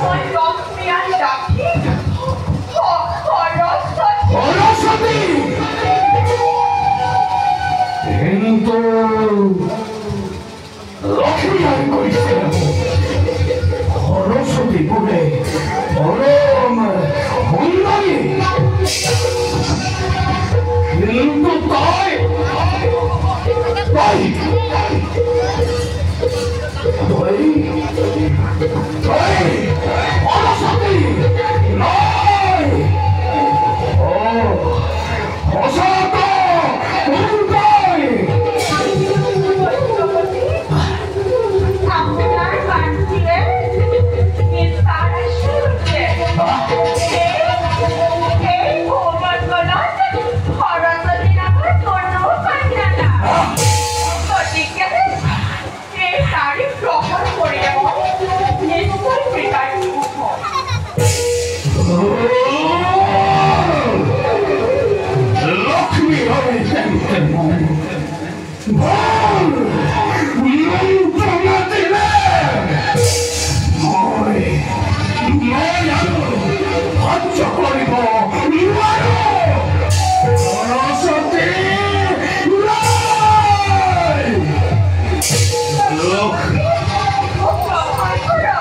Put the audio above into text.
মই লক্ষ্মী আৰু লক্ষ্মী সৰস্বতী কিন্তু লক্ষ্মী আহি কৰিছে সৰস্বতী বোলে পৰম সুন্দৰী কিন্তু তই সৰস্বতী নাই সঁচাটো সুন্দৰী আপনার বাড়িতে নিস্তারা শুনছে এই ভ্রমণগুলো সরস্বতী নামের কোনো পান্না না গতিকে এই তারিখ গ্রহণ করে নিশ্চয় বিকারী লক্ষ্মী হবে ভুল মন্ত্রণা দিলে মই আৰু সহ্য কৰিব নোৱাৰো সৰস্বতী নাই গ্ৰহণ কৰো